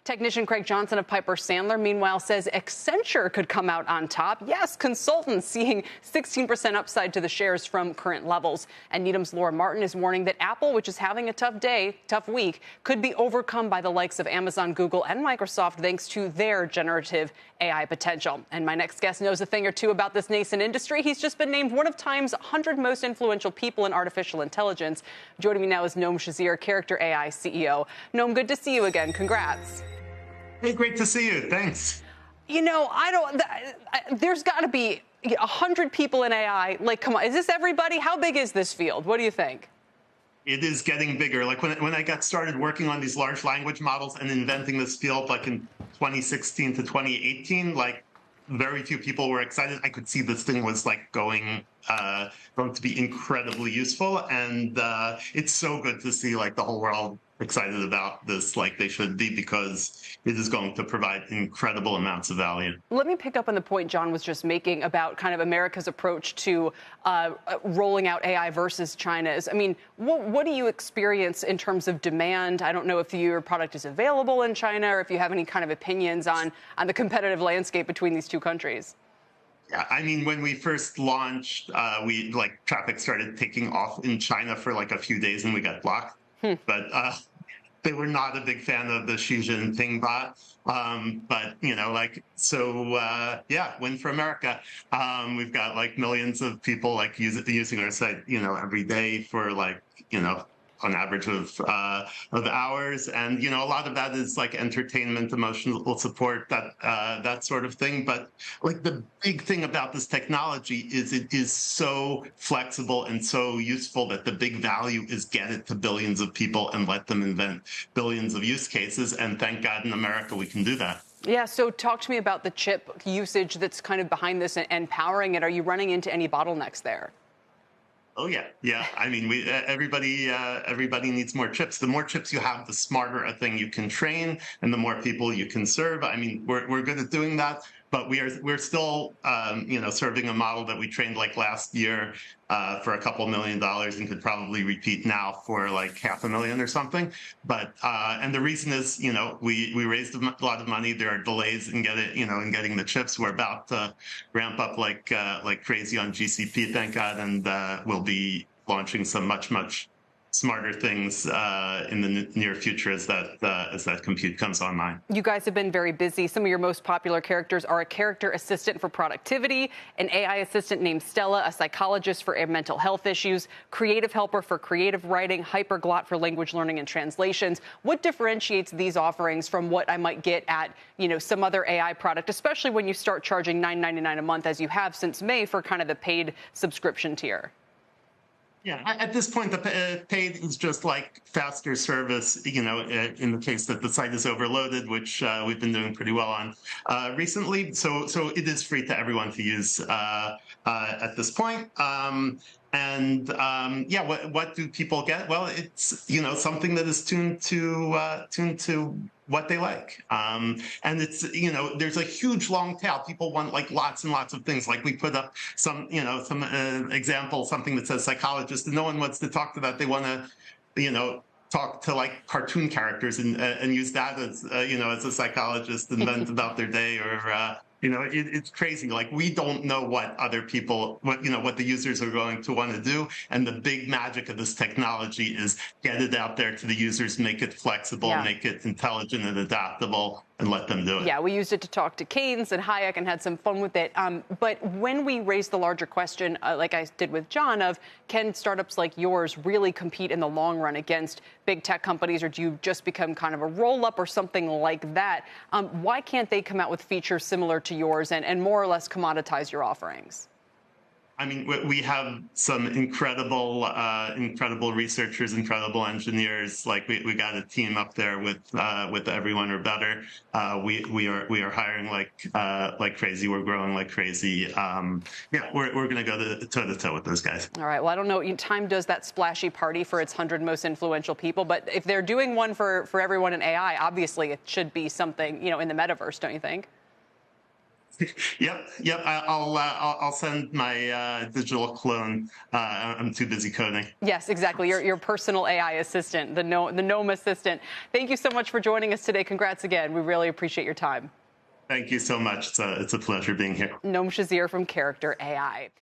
Technician Craig Johnson of Piper Sandler, meanwhile, says Accenture could come out on top. Yes, consultants seeing 16% upside to the shares from current levels. And Needham's Laura Martin is warning that Apple, which is having a tough week, could be overcome by the likes of Amazon, Google, and Microsoft thanks to their generative AI potential. And my next guest knows a thing or two about this nascent industry. He's just been named one of Time's 100 most influential people in artificial intelligence. Joining me now is Noam Shazeer, Character.AI CEO. Noam, good to see you again. Congrats. Hey, great to see you. Thanks. You know, there's got to be 100 people in AI. Like, come on, is this everybody? How big is this field? What do you think? It is getting bigger. Like when I got started working on these large language models and inventing this field, like in 2016 to 2018, like very few people were excited. I could see this thing was like going to be incredibly useful. And it's so good to see like the whole world excited about this like they should be, because it is going to provide incredible amounts of value. Let me pick up on the point John was just making about kind of America's approach to rolling out AI versus China's. I mean, what do you experience in terms of demand? I don't know if your product is available in China or if you have any kind of opinions on the competitive landscape between these two countries. Yeah, I mean, when we first launched, traffic started taking off in China for like a few days and we got blocked. But they were not a big fan of the Xi Jinping bot. But, you know, like, so, yeah, win for America. We've got like millions of people like using our site, you know, every day for like, you know, on average of hours. And, you know, a lot of that is like entertainment, emotional support, that sort of thing. But like the big thing about this technology is it is so flexible and so useful that the big value is get it to billions of people and let them invent billions of use cases. And thank God in America we can do that. Yeah, so talk to me about the chip usage that's kind of behind this and powering it. Are you running into any bottlenecks there? Oh yeah, yeah. I mean, everybody needs more chips. The more chips you have, the smarter a thing you can train, and the more people you can serve. I mean, we're good at doing that, but we're still you know, serving a model that we trained like last year for a couple $1 million and could probably repeat now for like $500,000 or something. But and the reason is, you know, we raised a lot of money. There are delays in getting the chips. We're about to ramp up like crazy on GCP, thank God, and we'll be launching some much smarter things in the near future as that compute comes online. You guys have been very busy. Some of your most popular characters are a character assistant for productivity, an AI assistant named Stella, a psychologist for mental health issues, creative helper for creative writing, hyperglot for language learning and translations. What differentiates these offerings from what I might get at, you know, some other AI product, especially when you start charging $9.99 a month, as you have since May, for kind of the paid subscription tier? Yeah, at this point, the paid is just like faster service, you know, in the case that the site is overloaded, which we've been doing pretty well on recently. So it is free to everyone to use at this point. Yeah, what do people get? Well, it's, you know, something that is tuned to what they like. And it's, you know, there's a huge long tail. People want like lots and lots of things. Like we put up some, you know, some example, something that says psychologist, and no one wants to talk to that. They want to, you know, talk to like cartoon characters and use that as, you know, as a psychologist and vent about their day, or, you know, it's crazy. Like we don't know what other people, what the users are going to want to do. And the big magic of this technology is get it out there to the users, make it flexible, make it intelligent and adaptable, and let them do it. Yeah, we used it to talk to Keynes and Hayek and had some fun with it. But when we raise the larger question, like I did with John, of can startups like yours really compete in the long run against big tech companies, or do you just become kind of a roll-up or something like that? Why can't they come out with features similar to yours and more or less commoditize your offerings? I mean, we have some incredible researchers, incredible engineers. Like we got a team up there with everyone or better. We are hiring like crazy. We're growing like crazy. Yeah, we're going to go toe to toe with those guys. All right. Well, I don't know. Time does that splashy party for its 100 most influential people, but if they're doing one for everyone in AI, obviously it should be something, you know, in the metaverse, don't you think? Yep. I'll send my digital clone. I'm too busy coding. Yes, exactly. Your personal AI assistant, the Noam assistant. Thank you so much for joining us today. Congrats again. We really appreciate your time. Thank you so much. It's a pleasure being here. Noam Shazeer from Character.AI.